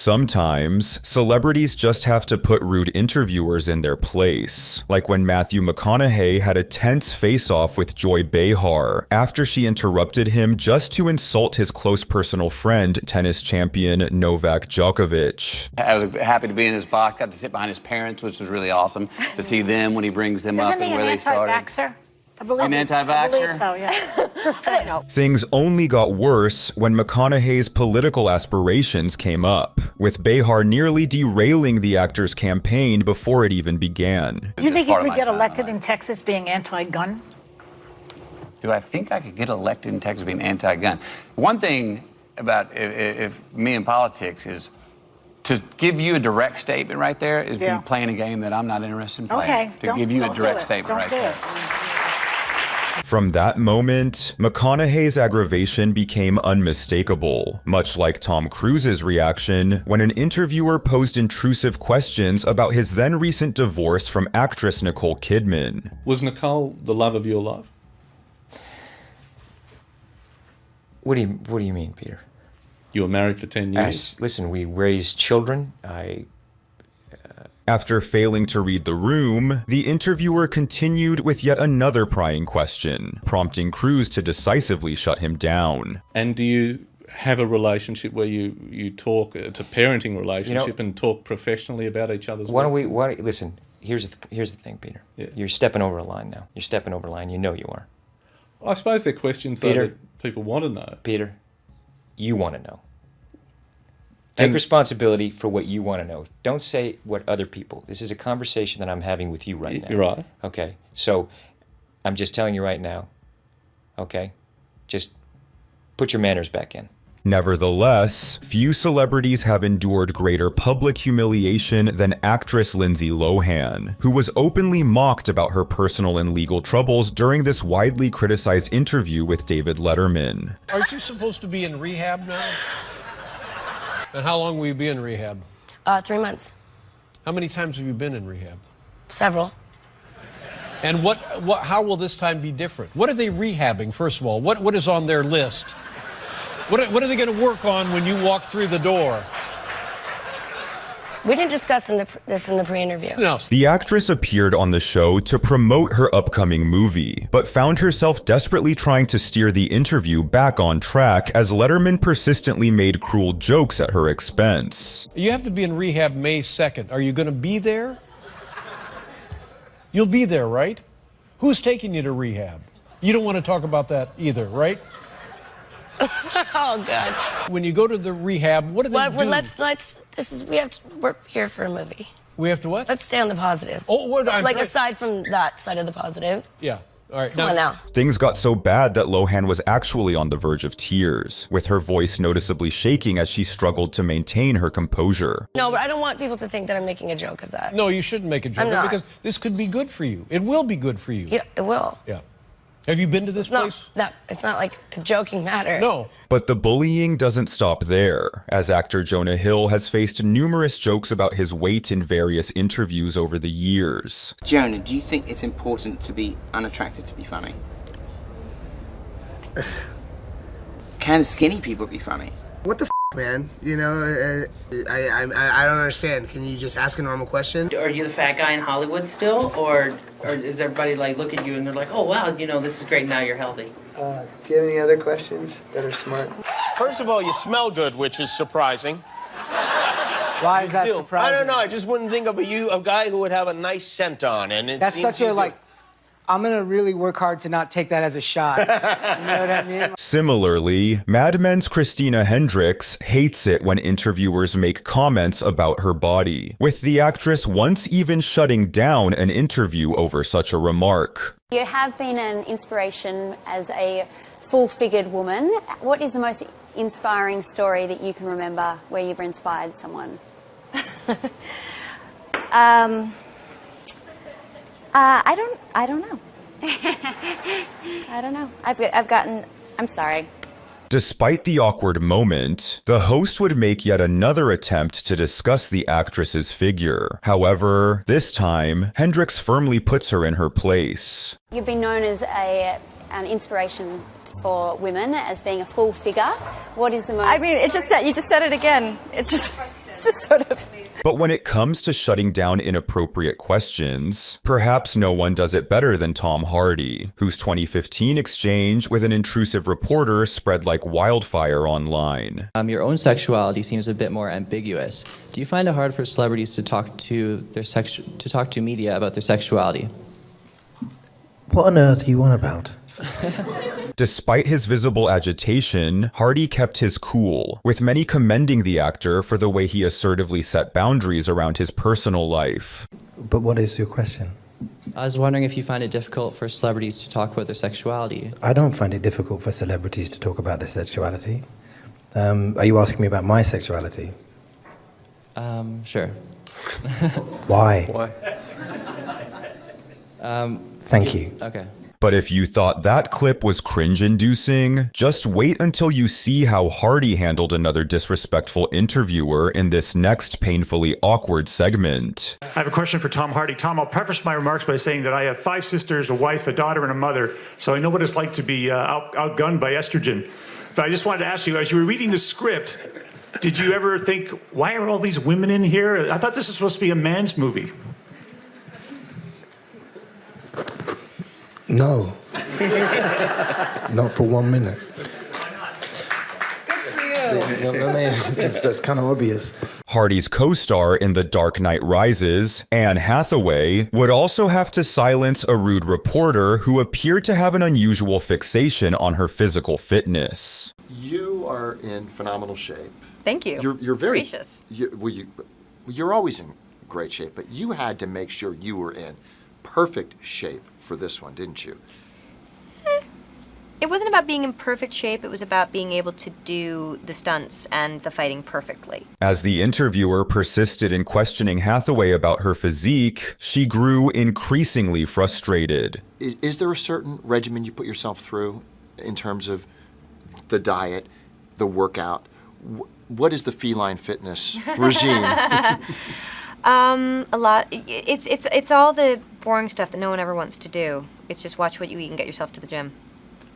Sometimes, celebrities just have to put rude interviewers in their place, like when Matthew McConaughey had a tense face-off with Joy Behar after she interrupted him just to insult his close personal friend, tennis champion Novak Djokovic. I was happy to be in his box, got to sit behind his parents, which was really awesome to see them when he brings them up and where they started. Isn't he an anti-vaxxer? An anti-vaxxer? I believe so, yeah. Just saying. No. Things only got worse when McConaughey's political aspirations came up, with Behar nearly derailing the actor's campaign before it even began. Do you think you could get elected in Texas being anti-gun? Do I think I could get elected in Texas being anti-gun? One thing about if me in politics is to give you a direct statement right there is be playing a game that I'm not interested in playing. Okay. To give you a direct statement right there. From that moment, McConaughey's aggravation became unmistakable, much like Tom Cruise's reaction when an interviewer posed intrusive questions about his then recent divorce from actress Nicole Kidman. Was Nicole the love of your life? What do you mean, Peter? You were married for 10 years? Listen, we raised children. After failing to read the room, the interviewer continued with yet another prying question, prompting Cruise to decisively shut him down. And do you have a relationship where you talk, it's a parenting relationship, and talk professionally about each other's work? Listen, here's the thing, Peter. Yeah. You're stepping over a line now. You're stepping over a line. You know you are. I suppose they're questions that people want to know. Peter, you want to know. Take responsibility for what you want to know. Don't say what other people. This is a conversation that I'm having with you right now. You're right. Okay. So I'm just telling you right now. Okay? Just put your manners back in. Nevertheless, few celebrities have endured greater public humiliation than actress Lindsay Lohan, who was openly mocked about her personal and legal troubles during this widely criticized interview with David Letterman. Aren't you supposed to be in rehab now? And how long will you be in rehab? 3 months. How many times have you been in rehab? Several. And how will this time be different? What are they rehabbing, first of all? What is on their list? What are they going to work on when you walk through the door? We didn't discuss this in the pre-interview. No. The actress appeared on the show to promote her upcoming movie, but found herself desperately trying to steer the interview back on track as Letterman persistently made cruel jokes at her expense. You have to be in rehab May 2nd. Are you going to be there? You'll be there, right? Who's taking you to rehab? You don't want to talk about that either, right? Oh, God. When you go to the rehab, what do they do? We're here for a movie. We have to what? Let's stay on the positive. Oh, aside from that side of the positive. Yeah. All right. Come on now. Things got so bad that Lohan was actually on the verge of tears, with her voice noticeably shaking as she struggled to maintain her composure. No, but I don't want people to think that I'm making a joke of that. No, you shouldn't make a joke I'm not. because this could be good for you. It will be good for you. Yeah, it will. Yeah. Have you been to this place? No, it's not like a joking matter. No. But the bullying doesn't stop there, as actor Jonah Hill has faced numerous jokes about his weight in various interviews over the years. Jonah, do you think it's important to be unattractive to be funny? Can skinny people be funny? What the man? You know, I don't understand. Can you just ask a normal question? Are you the fat guy in Hollywood still, or does everybody like look at you and they're like, oh wow, you know, this is great, now you're healthy? Do you have any other questions that are smart? First of all, you smell good, which is surprising. Why is that surprising? I don't know. I just wouldn't think of a guy who would have a nice scent on, and it That's seems such a I'm gonna really work hard to not take that as a shot. You know what I mean? Similarly, Mad Men's Christina Hendricks hates it when interviewers make comments about her body, with the actress once even shutting down an interview over such a remark. You have been an inspiration as a full-figured woman. What is the most inspiring story that you can remember where you've inspired someone? I don't know. I don't know. I'm sorry. Despite the awkward moment, the host would make yet another attempt to discuss the actress's figure. However, this time, Hendricks firmly puts her in her place. You've been known as an inspiration for women, as being a full figure. What is the most... I mean, you just said it again. It's just... It's just sort of... But when it comes to shutting down inappropriate questions, perhaps no one does it better than Tom Hardy, whose 2015 exchange with an intrusive reporter spread like wildfire online. Your own sexuality seems a bit more ambiguous. Do you find it hard for celebrities to talk to media about their sexuality? What on earth are you on about? Despite his visible agitation, Hardy kept his cool, with many commending the actor for the way he assertively set boundaries around his personal life. But what is your question? I was wondering if you find it difficult for celebrities to talk about their sexuality. I don't find it difficult for celebrities to talk about their sexuality. Are you asking me about my sexuality? Sure. Why? Thank you. Okay. But if you thought that clip was cringe-inducing, just wait until you see how Hardy handled another disrespectful interviewer in this next painfully awkward segment. I have a question for Tom Hardy. Tom, I'll preface my remarks by saying that I have 5 sisters, a wife, a daughter, and a mother, so I know what it's like to be outgunned by estrogen. But I just wanted to ask you, as you were reading the script, did you ever think, why are all these women in here? I thought this was supposed to be a man's movie. No. Not for 1 minute. Good for you. That's kind of obvious. Hardy's co-star in The Dark Knight Rises, Anne Hathaway, would also have to silence a rude reporter who appeared to have an unusual fixation on her physical fitness. You are in phenomenal shape. Thank you. You're very gracious. You're always in great shape, but you had to make sure you were in perfect shape for this one, didn't you? It wasn't about being in perfect shape. It was about being able to do the stunts and the fighting perfectly. As the interviewer persisted in questioning Hathaway about her physique, she grew increasingly frustrated. Is there a certain regimen you put yourself through in terms of the diet, the workout? What is the feline fitness regime? A lot. It's all the boring stuff that no one ever wants to do. It's just watch what you eat and get yourself to the gym.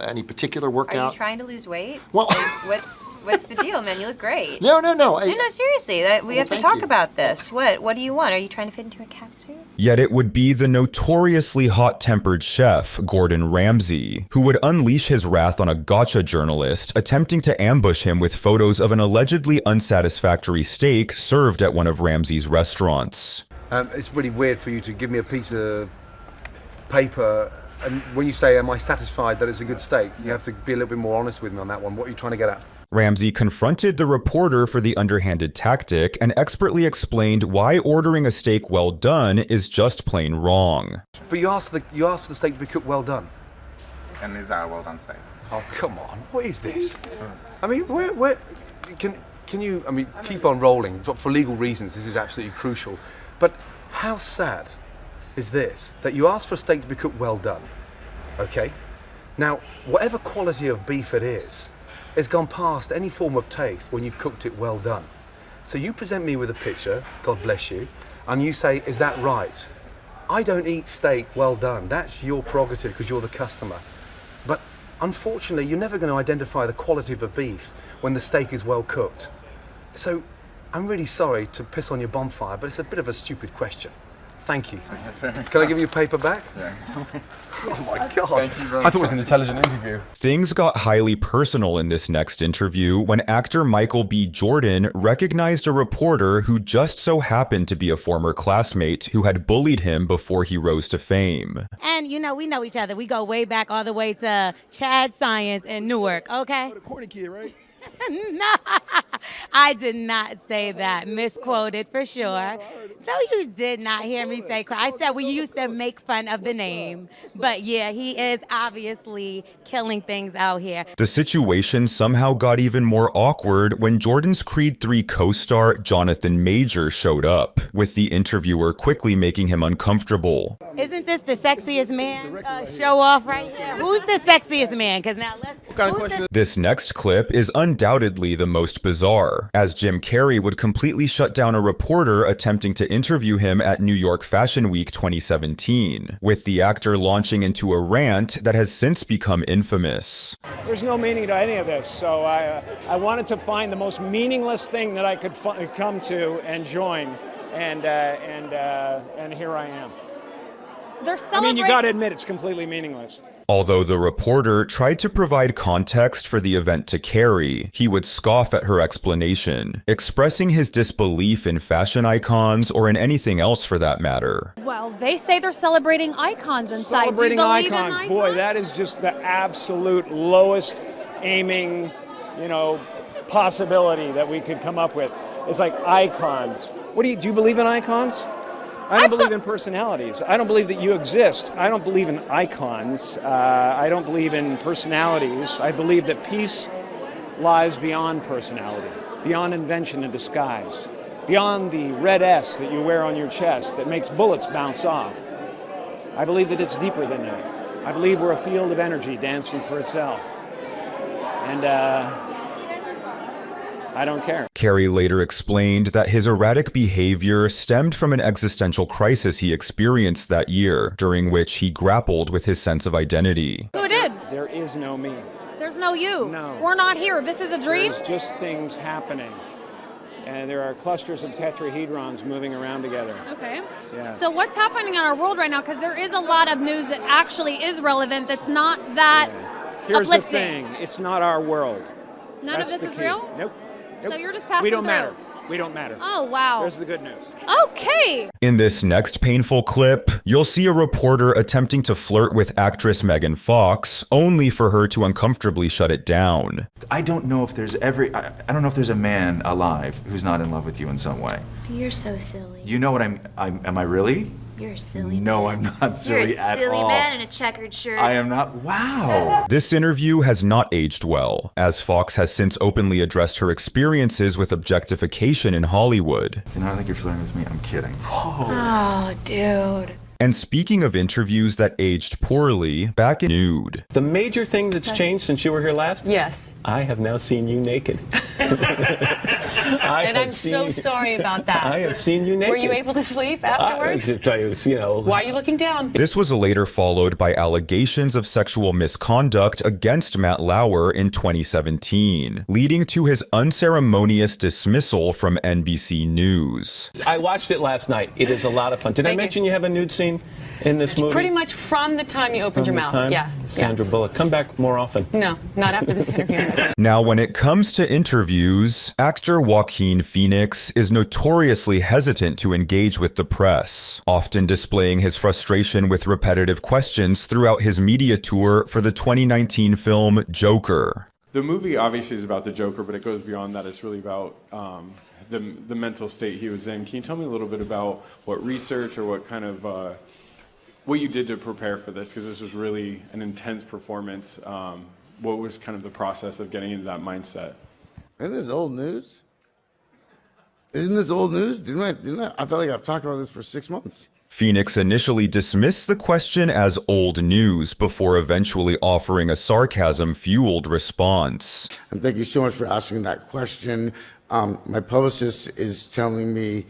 Any particular workout? Are you trying to lose weight? Well, like, what's the deal, man? You look great. No. No, seriously. We have to talk about this. What do you want? Are you trying to fit into a cat suit? Yet it would be the notoriously hot-tempered chef, Gordon Ramsay, who would unleash his wrath on a gotcha journalist attempting to ambush him with photos of an allegedly unsatisfactory steak served at one of Ramsay's restaurants. It's really weird for you to give me a piece of paper, and when you say, am I satisfied that it's a good steak, you have to be a little bit more honest with me on that one. What are you trying to get at? Ramsay confronted the reporter for the underhanded tactic and expertly explained why ordering a steak well done is just plain wrong. But you asked for the steak to be cooked well done. And is that a well done steak? Oh, come on. What is this? I mean, where can you, I mean, keep on rolling. For legal reasons, this is absolutely crucial. But how sad is this, that you asked for a steak to be cooked well done, okay? Now, whatever quality of beef it is, it's gone past any form of taste when you've cooked it well done. So you present me with a picture, God bless you, and you say, is that right? I don't eat steak well done. That's your prerogative because you're the customer. But unfortunately, you're never going to identify the quality of a beef when the steak is well cooked. So I'm really sorry to piss on your bonfire, but it's a bit of a stupid question. Thank you. Can I give you a paper back? Yeah. Oh my God. Thank you very I thought it was an intelligent interview. Things got highly personal in this next interview when actor Michael B. Jordan recognized a reporter who just so happened to be a former classmate who had bullied him before he rose to fame. And, you know, we know each other. We go way back all the way to Chad Science in Newark, okay? The corny kid, right? No, I did not say that. Misquoted for sure. No, you did not hear me say. I said we used to make fun of the name. But yeah, he is obviously killing things out here. The situation somehow got even more awkward when Jordan's Creed 3 co-star Jonathan Major showed up, with the interviewer quickly making him uncomfortable. Isn't this the sexiest man show off right here? Who's the sexiest man? Because now let's. This next clip is undoubtedly undoubtedly the most bizarre, as Jim Carrey would completely shut down a reporter attempting to interview him at New York Fashion Week 2017, with the actor launching into a rant that has since become infamous. There's no meaning to any of this, so I wanted to find the most meaningless thing that I could come to and join, and here I am. I mean, you got to admit it's completely meaningless. Although the reporter tried to provide context for the event to Carrey, he would scoff at her explanation, expressing his disbelief in fashion icons or in anything else for that matter. Well, they say they're celebrating icons inside. Celebrating Do you believe icons. in Boy, that is just the absolute lowest aiming, possibility that we could come up with. It's like icons. Do you believe in icons? I don't believe in personalities. I don't believe that you exist. I don't believe in icons. I don't believe in personalities. I believe that peace lies beyond personality, beyond invention and disguise, beyond the red S that you wear on your chest that makes bullets bounce off. I believe that it's deeper than that. I believe we're a field of energy dancing for itself. And I don't care. Carrey later explained that his erratic behavior stemmed from an existential crisis he experienced that year, during which he grappled with his sense of identity. Who did? There is no me. There's no you. No. We're not here. This is a dream? There's just things happening. And there are clusters of tetrahedrons moving around together. Okay. Yes. So what's happening in our world right now? Because there is a lot of news that actually is relevant that's not that Here's uplifting. the thing. It's not our world. None That's of this the is key. real? Nope. So you're just passing We don't through. matter. We don't matter. Oh, wow. There's the good news. Okay. In this next painful clip, you'll see a reporter attempting to flirt with actress Megan Fox, only for her to uncomfortably shut it down. I don't know if there's I don't know if there's a man alive who's not in love with you in some way. You're so silly. You know what am I really? You're a silly man. No, I'm not silly at all. You're a silly man in a checkered shirt. I am not. Wow. This interview has not aged well, as Fox has since openly addressed her experiences with objectification in Hollywood. You know, I think you're flirting with me. I'm kidding. Oh, dude. And speaking of interviews that aged poorly, back in Nude. The major thing that's changed since you were here last? Yes. I have now seen you naked. And I'm so sorry about that. I have seen you naked. Were you able to sleep afterwards? Why are you looking down? This was later followed by allegations of sexual misconduct against Matt Lauer in 2017, leading to his unceremonious dismissal from NBC News. I watched it last night. It is a lot of fun. Did I mention you have a nude scene in this movie? Pretty much from the time you opened your mouth. Yeah. Sandra Bullock, come back more often. No, not after this interview. Now, when it comes to interviews, actor Joaquin Phoenix is notoriously hesitant to engage with the press, often displaying his frustration with repetitive questions throughout his media tour for the 2019 film Joker. The movie obviously is about the Joker, but it goes beyond that. It's really about the mental state he was in. Can you tell me a little bit about what research or what kind of what you did to prepare for this? Because this was really an intense performance. What was kind of the process of getting into that mindset? Isn't this old news? Isn't this old news? I feel like I've talked about this for 6 months. Phoenix initially dismissed the question as old news before eventually offering a sarcasm-fueled response. And thank you so much for asking that question. My publicist is telling me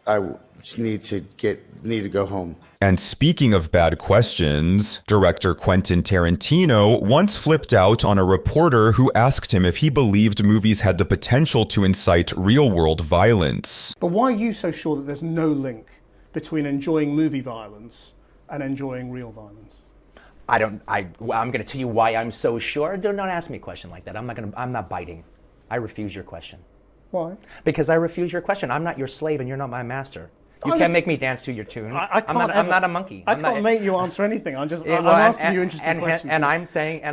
I just need to go home. And speaking of bad questions, director Quentin Tarantino once flipped out on a reporter who asked him if he believed movies had the potential to incite real-world violence. But why are you so sure that there's no link between enjoying movie violence and enjoying real violence? I'm going to tell you why I'm so sure. Don't ask me a question like that. I'm not biting. I refuse your question. Why? Because I refuse your question. I'm not your slave and you're not my master. You can't make me dance to your tune. I'm not a monkey. I can't make you answer anything. I'm asking you interesting questions. And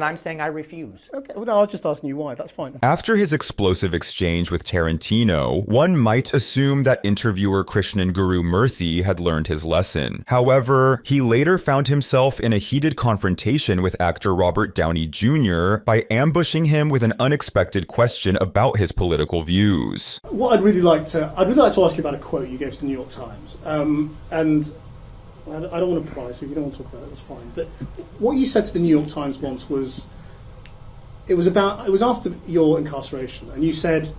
I'm saying I refuse. Okay. Well, no, I was just asking you why. That's fine. After his explosive exchange with Tarantino, one might assume that interviewer Krishnan Guru Murthy had learned his lesson. However, he later found himself in a heated confrontation with actor Robert Downey Jr. by ambushing him with an unexpected question about his political views. What I'd really like to ask you about a quote you gave to the New York Times. And I don't want to pry, so if you don't want to talk about it, that's fine. But what you said to the New York Times once was, it was after your incarceration, and you said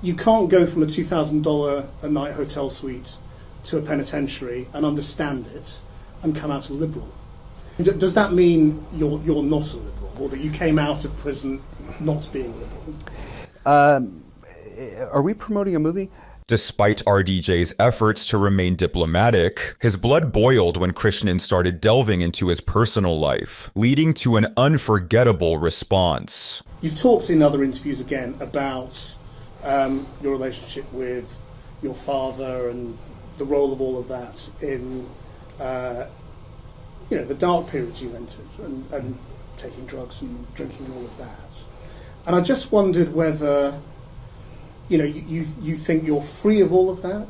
you can't go from a $2,000 a night hotel suite to a penitentiary and understand it and come out a liberal. Does that mean you're not a liberal, or that you came out of prison not being liberal? Are we promoting a movie? Despite RDJ's efforts to remain diplomatic, his blood boiled when Krishnan started delving into his personal life, leading to an unforgettable response. You've talked in other interviews again about your relationship with your father and the role of all of that in the dark periods you entered and taking drugs and drinking and all of that. And I just wondered whether you think you're free of all of that,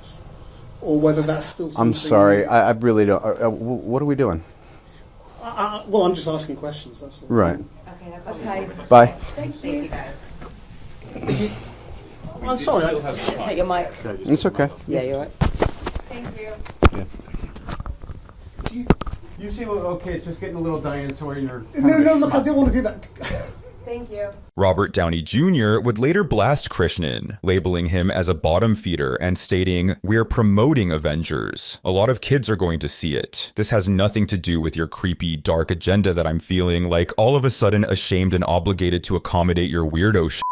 or whether that's still something... I'm sorry, I really don't... what are we doing? Well, I'm just asking questions, that's all. Right. Okay, that's okay. Bye. Thank you guys. I'm sorry. Is that your mic? It's okay. Yeah, you're right. Thank you. Yeah. You seem okay, it's just getting a little dinosaur in your... No, look, I didn't want to do that. Thank you. Robert Downey Jr. would later blast Krishnan, labeling him as a bottom feeder and stating, "We're promoting Avengers. A lot of kids are going to see it. This has nothing to do with your creepy, dark agenda that I'm feeling like all of a sudden ashamed and obligated to accommodate your weirdo shit."